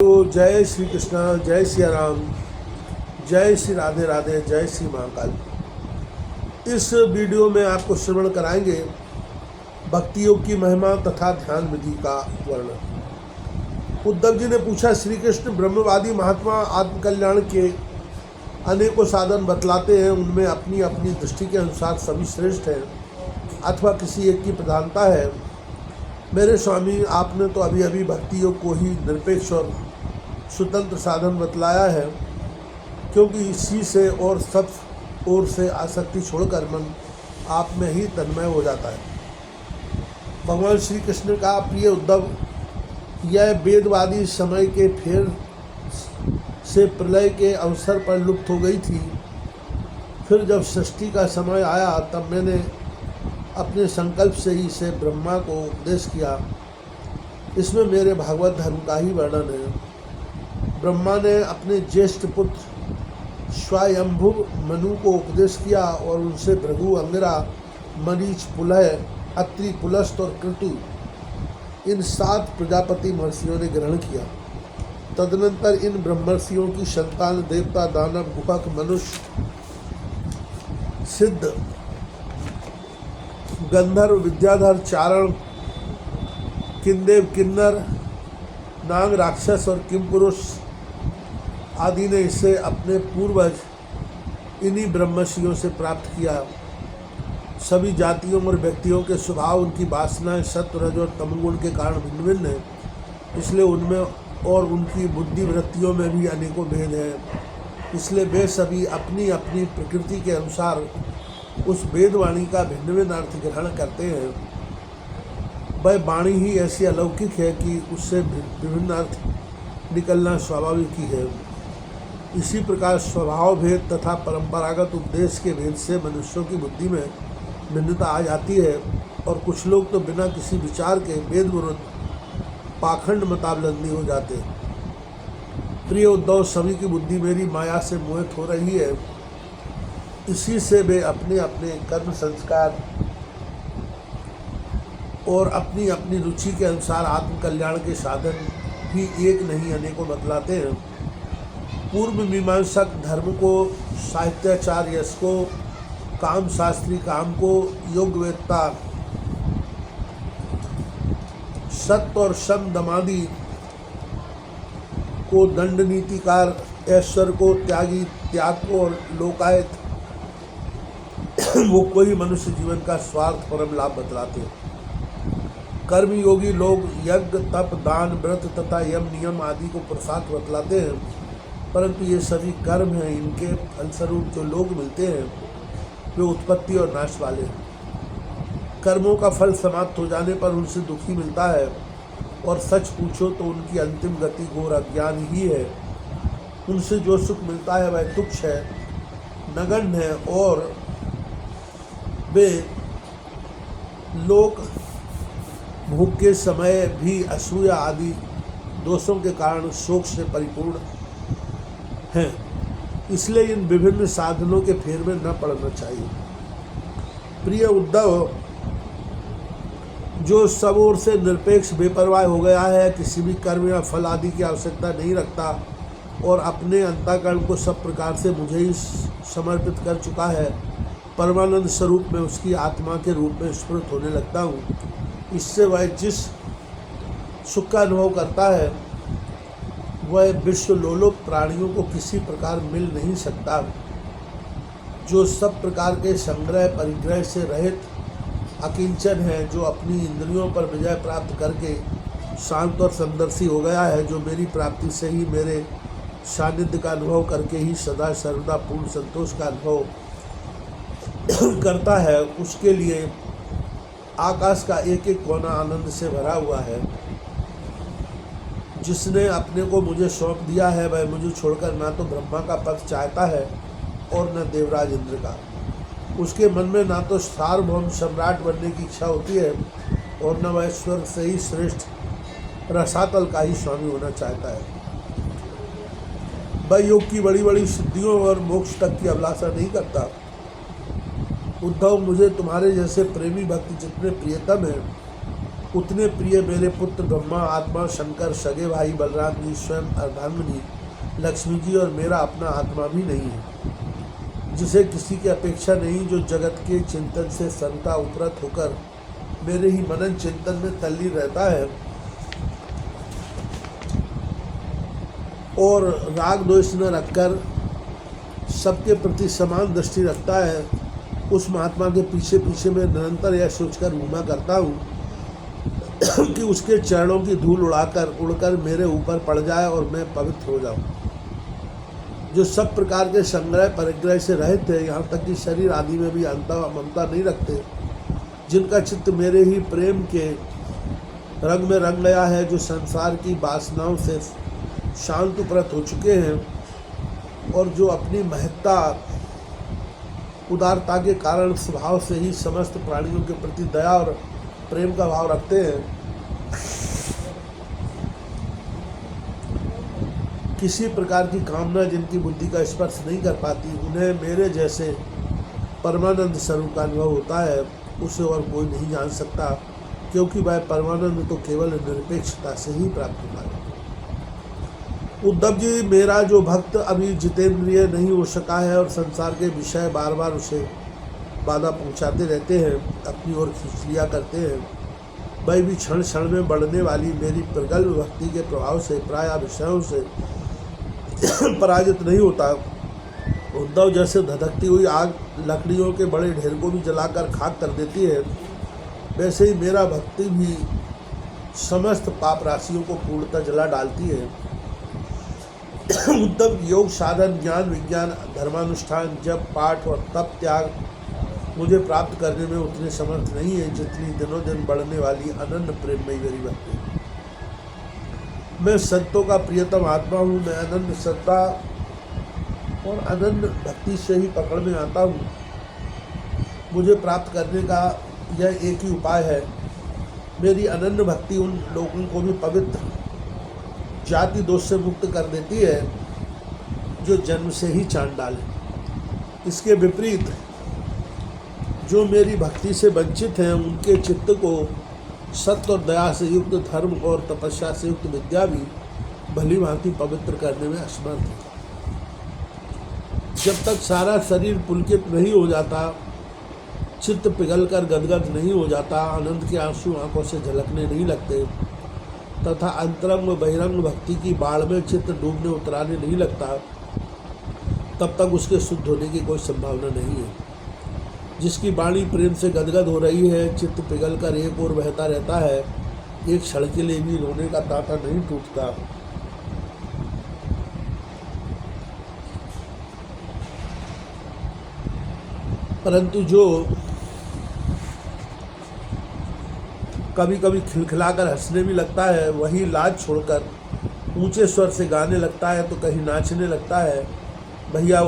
तो जय श्री कृष्णा, जय सिया राम, जय श्री राधे राधे, जय श्री महाकाल। इस वीडियो में आपको श्रवण कराएंगे भक्ति योग की महिमा तथा ध्यान विधि का वर्णन। उद्धव जी ने पूछा, श्री कृष्ण ब्रह्मवादी महात्मा आत्मकल्याण के अनेकों साधन बतलाते हैं, उनमें अपनी अपनी दृष्टि के अनुसार सभी श्रेष्ठ हैं अथवा किसी एक की प्रधानता है। मेरे स्वामी, आपने तो अभी अभी भक्ति योग को ही निरपेक्ष और स्वतंत्र साधन बतलाया है, क्योंकि इसी से और सब ओर से आसक्ति छोड़कर मन आप में ही तन्मय हो जाता है। भगवान श्री कृष्ण का प्रिय उद्धव, यह वेदवादी समय के फेर से प्रलय के अवसर पर लुप्त हो गई थी। फिर जब सृष्टि का समय आया तब मैंने अपने संकल्प से ही इसे ब्रह्मा को उपदेश किया। इसमें मेरे भागवत धर्म का ही वर्णन है। ब्रह्मा ने अपने ज्येष्ठ पुत्र स्वयंभु मनु को उपदेश किया और उनसे भृगु, अंगिरा, मरीच, पुलह, अत्रि, पुलस्त और क्रतु इन 7 प्रजापति महर्षियों ने ग्रहण किया। तदनंतर इन ब्रह्मर्षियों की संतान देवता, दानव, गुहक, मनुष्य, सिद्ध, गंधर्व, विद्याधर, चारण, किन्देव, किन्नर, नाग, राक्षस और किमपुरुष आदि ने इसे अपने पूर्वज इन्हीं ब्रह्मर्षियों से प्राप्त किया। सभी जातियों और व्यक्तियों के स्वभाव, उनकी वासनाएं सत्व, रज और तमोगुण के कारण भिन्न भिन्न हैं, इसलिए उनमें और उनकी बुद्धि वृत्तियों में भी अनेकों भेद हैं। इसलिए वे सभी अपनी अपनी प्रकृति के अनुसार उस वेदवाणी का भिन्न भिन्न अर्थ ग्रहण करते हैं। वह वाणी ही ऐसी अलौकिक है कि उससे विभिन्न अर्थ निकलना स्वाभाविक ही है। इसी प्रकार स्वभाव भेद तथा परंपरागत उपदेश के भेद से मनुष्यों की बुद्धि में भिन्नता आ जाती है और कुछ लोग तो बिना किसी विचार के वेद विरुद्ध पाखंड मतावलंबी हो जाते हैं। प्रिय उद्धव, सभी की बुद्धि मेरी माया से मोहित हो रही है। इसी से वे अपने अपने कर्म संस्कार और अपनी अपनी रुचि के अनुसार आत्मकल्याण के साधन भी एक नहीं अनेकों बतलाते हैं। पूर्व मीमांसक धर्म को, साहित्याचार यश को, काम शास्त्री काम को, योगवेत्ता सत्य और शम दमादि को, दंड नीतिकार ऐश्वर्य को, त्यागी त्याग को और लोकायत वो कोई मनुष्य जीवन का स्वार्थ परम लाभ बतलाते हैं। कर्मयोगी लोग यज्ञ, तप, दान, व्रत तथा यम नियम आदि को पुरुषार्थ बतलाते हैं, परंतु ये सभी कर्म हैं। इनके फलस्वरूप जो लोग मिलते हैं वे उत्पत्ति और नाश वाले हैं। कर्मों का फल समाप्त हो जाने पर उनसे दुखी मिलता है और सच पूछो तो उनकी अंतिम गति घोर अज्ञान ही है। उनसे जो सुख मिलता है वह तुच्छ है, नगण्य है और वे लोग भूख के समय भी असूया आदि दोषों के कारण शोक से परिपूर्ण हैं। इसलिए इन विभिन्न साधनों के फेर में न पड़ना चाहिए। प्रिय उद्धव, जो सब ओर से निरपेक्ष बेपरवाह हो गया है, किसी भी कर्म या फल आदि की आवश्यकता नहीं रखता और अपने अंतःकरण को सब प्रकार से मुझे ही समर्पित कर चुका है, परमानंद स्वरूप में उसकी आत्मा के रूप में स्फुरित होने लगता हूँ। इससे वह जिस सुख का अनुभव करता है वह विश्वलोलुप प्राणियों को किसी प्रकार मिल नहीं सकता। जो सब प्रकार के संग्रह परिग्रह से रहित अकिंचन है, जो अपनी इंद्रियों पर विजय प्राप्त करके शांत और समदर्शी हो गया है, जो मेरी प्राप्ति से ही मेरे सानिध्य का अनुभव करके ही सदा सर्वदा पूर्ण संतोष का अनुभव करता है, उसके लिए आकाश का एक एक कोना आनंद से भरा हुआ है। जिसने अपने को मुझे सौंप दिया है वह मुझे छोड़कर ना तो ब्रह्मा का पद चाहता है और न देवराज इंद्र का। उसके मन में ना तो सार्वभौम सम्राट बनने की इच्छा होती है और न वह स्वर्ग से ही श्रेष्ठ रसातल का ही स्वामी होना चाहता है। वह योग की बड़ी बड़ी सिद्धियों और मोक्ष तक की अभिलाषा नहीं करता। उद्धव, मुझे तुम्हारे जैसे प्रेमी भक्त जितने प्रियतम हैं उतने प्रिय मेरे पुत्र ब्रह्मा, आत्मा, शंकर, सगे भाई बलराम जी, स्वयं अर्धांगिनी लक्ष्मी जी और मेरा अपना आत्मा भी नहीं है, जिसे किसी की अपेक्षा नहीं, जो जगत के चिंतन से संता उपरत होकर मेरे ही मनन चिंतन में तल्लीन रहता है और राग द्वेष न रखकर सबके प्रति समान दृष्टि रखता है। उस महात्मा के पीछे पीछे मैं निरंतर यह सोचकर घूमा करता हूँ कि उसके चरणों की धूल उड़कर मेरे ऊपर पड़ जाए और मैं पवित्र हो जाऊँ। जो सब प्रकार के संग्रह परिग्रह से रहित थे, यहाँ तक कि शरीर आदि में भी ममता नहीं रखते, जिनका चित्त मेरे ही प्रेम के रंग में रंग गया है, जो संसार की वासनाओं से शांत उपरत हो चुके हैं और जो अपनी महत्ता उदारता के कारण स्वभाव से ही समस्त प्राणियों के प्रति दया और प्रेम का भाव रखते हैं, किसी प्रकार की कामना जिनकी बुद्धि का स्पर्श नहीं कर पाती, उन्हें मेरे जैसे परमानंद स्वरूप का अनुभव होता है। उसे और कोई नहीं जान सकता, क्योंकि वह परमानंद तो केवल निरपेक्षता से ही प्राप्त होता है। उद्धव जी, मेरा जो भक्त अभी जितेंद्रिय नहीं हो सका है और संसार के विषय बार बार उसे बाधा पहुंचाते रहते हैं, अपनी ओर खींच लिया करते हैं, वह भी क्षण क्षण में बढ़ने वाली मेरी प्रगल्भ भक्ति के प्रभाव से प्राय विषयों से पराजित नहीं होता। उद्धव जैसे धधकती हुई आग लकड़ियों के बड़े ढेर को भी जलाकर खाक कर देती है, वैसे ही मेरा भक्ति भी समस्त पाप राशियों को पूर्णतः जला डालती है। उद्धव, योग साधन, ज्ञान विज्ञान, धर्मानुष्ठान, जप पाठ और तप त्याग मुझे प्राप्त करने में उतने समर्थ नहीं है, जितनी दिनों दिन बढ़ने वाली अनन्य प्रेम में मेरी भक्ति। मैं संतों का प्रियतम आत्मा हूँ। मैं अनन्य श्रद्धा और अनन्य भक्ति से ही पकड़ में आता हूँ। मुझे प्राप्त करने का यह एक ही उपाय है। मेरी अनन्य भक्ति उन लोगों को भी पवित्र जाति दोष से मुक्त कर देती है, जो जन्म से ही चांडाल है। इसके विपरीत जो मेरी भक्ति से वंचित हैं, उनके चित्त को सत्य और दया से युक्त, धर्म और तपस्या से युक्त विद्या भी भली भांति पवित्र करने में असमर्थ है। जब तक सारा शरीर पुलकित नहीं हो जाता, चित्त पिघलकर गदगद नहीं हो जाता, आनंद के आंसू आंखों से झलकने नहीं लगते तथा अंतरंग व बहिरंग भक्ति की बाढ़ में चित्त डूबने उतराने नहीं लगता, तब तक उसके शुद्ध होने की कोई संभावना नहीं है। जिसकी वाणी प्रेम से गदगद हो रही है, चित्त पिघलकर एक ओर बहता रहता है, एक क्षण के लिए भी रोने का तांता नहीं टूटता। परंतु जो कभी कभी खिलखिलाकर हंसने भी लगता है, वही लाज छोड़कर ऊंचे स्वर से गाने लगता है तो कहीं नाचने लगता है। भैया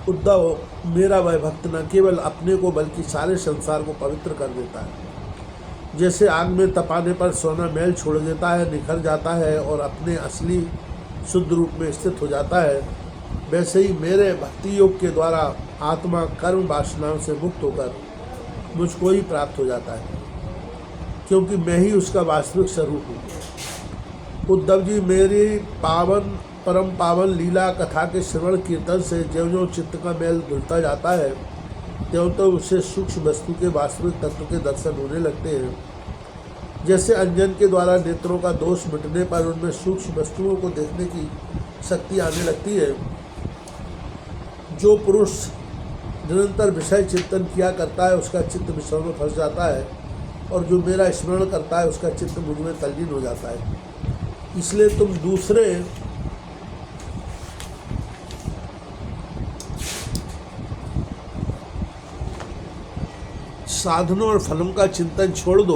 उद्धव, मेरा वह भक्त न केवल अपने को बल्कि सारे संसार को पवित्र कर देता है। जैसे आग में तपाने पर सोना मैल छोड़ देता है, निखर जाता है और अपने असली शुद्ध रूप में स्थित हो जाता है, वैसे ही मेरे भक्ति योग के द्वारा आत्मा कर्म वासनाओं से मुक्त होकर मुझको ही प्राप्त हो जाता है, क्योंकि मैं ही उसका वास्तविक स्वरूप हूँ। उद्धव जी, मेरी परम पावन लीला कथा के श्रवण कीर्तन से ज्यों ज्यों चित्त का मैल धुलता जाता है, त्यों तो उससे सूक्ष्म वस्तु के वास्तविक तत्व के दर्शन होने लगते हैं। जैसे अंजन के द्वारा नेत्रों का दोष मिटने पर उनमें सूक्ष्म वस्तुओं को देखने की शक्ति आने लगती है। जो पुरुष निरंतर विषय चिंतन किया करता है, उसका चित्त विषयों में फंस जाता है, और जो मेरा स्मरण करता है, उसका चित्त मुझ में तल्लीन हो जाता है। इसलिए तुम दूसरे साधनों और फलों का चिंतन छोड़ दो।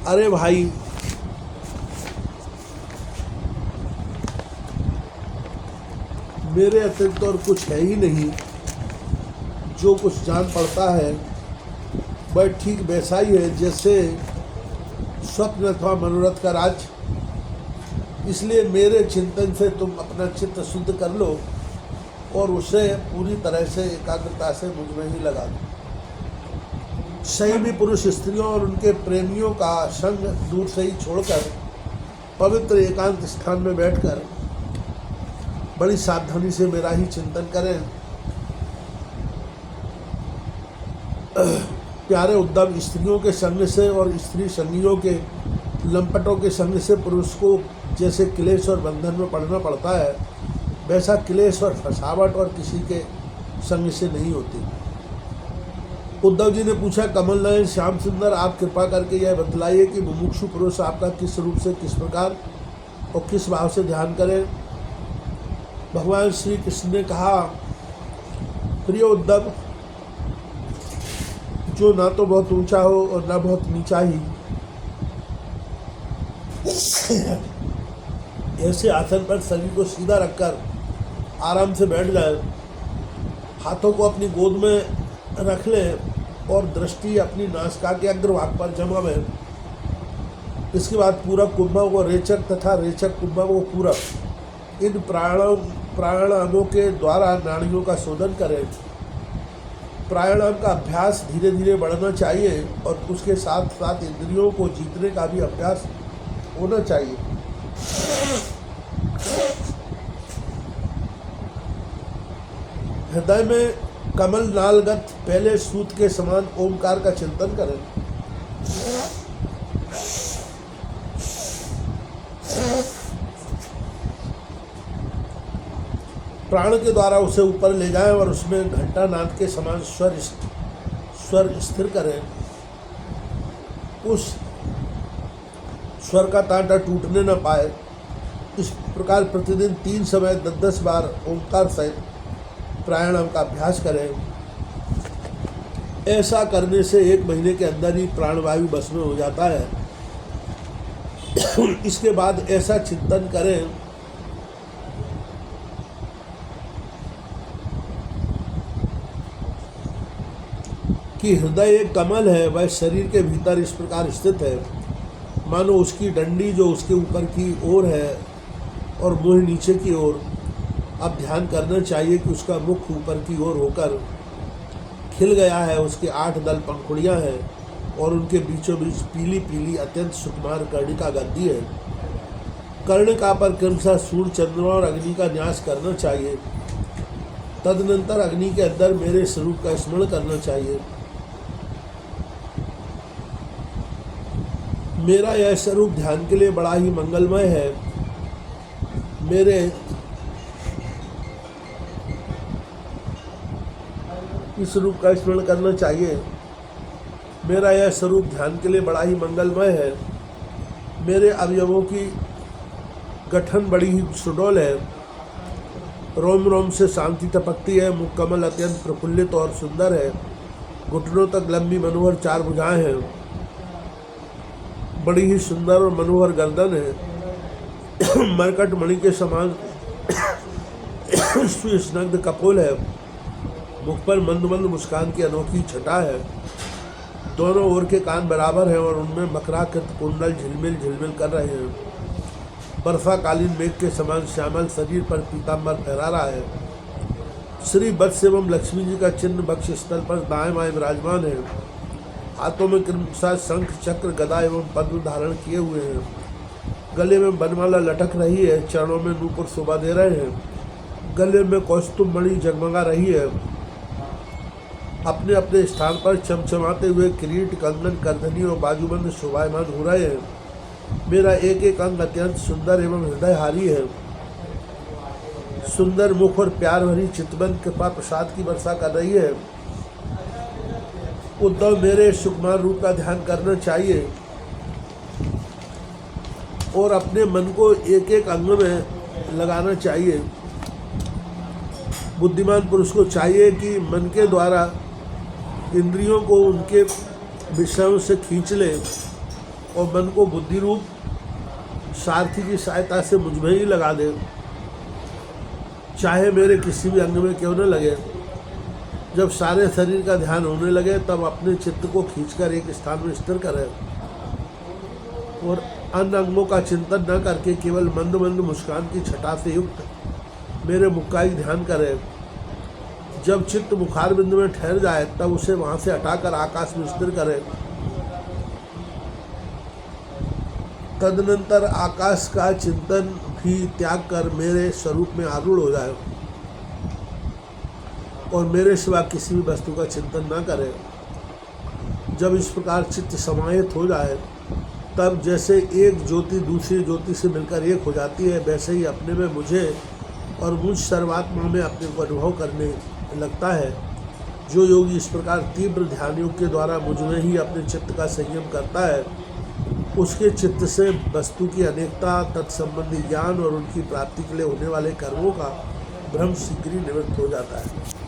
अरे भाई, मेरे अतिरिक्त और कुछ है ही नहीं। जो कुछ जान पड़ता है वह ठीक वैसा ही है जैसे स्वप्न अथवा मनोरथ का राज। इसलिए मेरे चिंतन से तुम अपना चित्त शुद्ध कर लो और उसे पूरी तरह से एकाग्रता से मुझ में ही लगा दो। संयमी पुरुष स्त्रियों और उनके प्रेमियों का संग दूर से ही छोड़कर पवित्र एकांत स्थान में बैठकर बड़ी सावधानी से मेरा ही चिंतन करें। प्यारे उद्धव, स्त्रियों के संग से और स्त्री संगियों के लंपटों के संग से पुरुष को जैसे क्लेश और बंधन में पड़ना पड़ता है, वैसा क्लेश और फसावट और किसी के संग से नहीं होती। उद्धव जी ने पूछा, कमल नयन श्याम सुंदर, आप कृपा करके यह बतलाइए कि मुमुक्षु पुरुष आपका किस रूप से, किस प्रकार और किस भाव से ध्यान करें। भगवान श्री कृष्ण ने कहा, प्रिय उद्धव, जो ना तो बहुत ऊंचा हो और ना बहुत नीचा ही, ऐसे आसन पर शरीर को सीधा रखकर आराम से बैठ जाए, हाथों को अपनी गोद में रख लें और दृष्टि अपनी नासिका के अग्रभाग पर जमावे। इसके बाद पूरब कुंभक व रेचक तथा रेचक कुंभक व पूरब, इन प्राणायामों के द्वारा नाड़ियों का शोधन करें। प्राणायाम का अभ्यास धीरे धीरे बढ़ना चाहिए और उसके साथ साथ इंद्रियों को जीतने का भी अभ्यास होना चाहिए। हृदय में कमल नालगत पहले सूत के समान ओमकार का चिंतन करें। प्राण के द्वारा उसे ऊपर ले जाएं और उसमें घंटा नाद के समान स्वर स्थिर करें। उस स्वर का तांटा टूटने न पाए। इस प्रकार प्रतिदिन 3 समय 10-10 बार ओंकार सहित प्राणायाम का अभ्यास करें। ऐसा करने से 1 महीने के अंदर ही प्राणवायु बस में हो जाता है। इसके बाद ऐसा चिंतन करें कि हृदय एक कमल है, वह शरीर के भीतर इस प्रकार स्थित है मानो उसकी डंडी जो उसके ऊपर की ओर है और मुंह नीचे की ओर। अब ध्यान करना चाहिए कि उसका मुख ऊपर की ओर होकर खिल गया है, उसके 8 दल पंखुड़ियाँ हैं और उनके बीचों बीच पीली पीली अत्यंत सुकुमार कर्णिका गद्दी है। कर्णिका पर क्रमशः सूर्य, चंद्रमा और अग्नि का न्यास करना चाहिए। तदनंतर अग्नि के अंदर मेरे स्वरूप का स्मरण करना चाहिए। मेरा यह स्वरूप ध्यान के लिए बड़ा ही मंगलमय है। मेरे इस रूप का स्मरण करना चाहिए। मेरा यह स्वरूप ध्यान के लिए बड़ा ही मंगलमय है। मेरे अवयवों की गठन बड़ी ही सुडौल है। रोम रोम से शांति टपकती है। मुख कमल अत्यंत प्रफुल्लित और सुंदर है। घुटनों तक लंबी मनोहर 4 भुजाएं हैं। बड़ी ही सुंदर और मनोहर गर्दन है। मरकट मणि के समान स्निग्ध कपोल है। मुख पर मंद मंद मुस्कान की अनोखी छटा है। दोनों ओर के कान बराबर हैं और उनमें मकराकृत कुंडल झिलमिल झिलमिल कर रहे हैं। बर्फाकालीन मेघ के समान श्यामल शरीर पर पीताम्बर फहरा रहा है। श्री वत्स एवं लक्ष्मी जी का चिन्ह वक्ष स्थल पर दाएं बाएं विराजमान है। हाथों में क्रमशः शंख, चक्र, गदा एवं पद्म धारण किए हुए हैं। गले में बनमाला लटक रही है। चरणों में नूपुर शोभा दे रहे हैं। गले में कौस्तुभ मणि जगमगा रही है। अपने अपने स्थान पर चमचमाते हुए किरीट, कंगन, करधनी और बाजूबंद शोभायमान हो रहे हैं। मेरा एक एक अंग अत्यंत सुंदर एवं हृदयहारी है। सुंदर मुख और प्यार भरी चितबंद कृपा प्रसाद की वर्षा कर रही है। उद्धव, मेरे सुकुमार रूप का ध्यान करना चाहिए और अपने मन को एक एक अंग में लगाना चाहिए। बुद्धिमान पुरुष को चाहिए कि मन के द्वारा इंद्रियों को उनके विषयों से खींच ले और मन को बुद्धि रूप सारथी की सहायता से मुझ में ही लगा दे, चाहे मेरे किसी भी अंग में क्यों न लगे। जब सारे शरीर का ध्यान होने लगे तब अपने चित्त को खींचकर एक स्थान में स्थिर करें और अन्य अंगों का चिंतन न करके केवल मंद मंद मुस्कान की छटा से युक्त मेरे मुख का ही ध्यान करें। जब चित्त बुखार बिंदु में ठहर जाए तब उसे वहाँ से हटाकर आकाश में स्थिर करें। तदनंतर आकाश का चिंतन भी त्याग कर मेरे स्वरूप में आरूढ़ हो जाए और मेरे सिवा किसी भी वस्तु का चिंतन न करे। जब इस प्रकार चित्त समाहित हो जाए तब जैसे एक ज्योति दूसरी ज्योति से मिलकर एक हो जाती है, वैसे ही अपने में मुझे और मुझ सर्वात्मा में अपने को अनुभव करने लगता है। जो योगी इस प्रकार तीव्र ध्यान योग के द्वारा मुझ में ही अपने चित्त का संयम करता है, उसके चित्त से वस्तु की अनेकता, तत्संबंधी ज्ञान और उनकी प्राप्ति के लिए होने वाले कर्मों का भ्रम शीघ्र ही निवृत्त हो जाता है।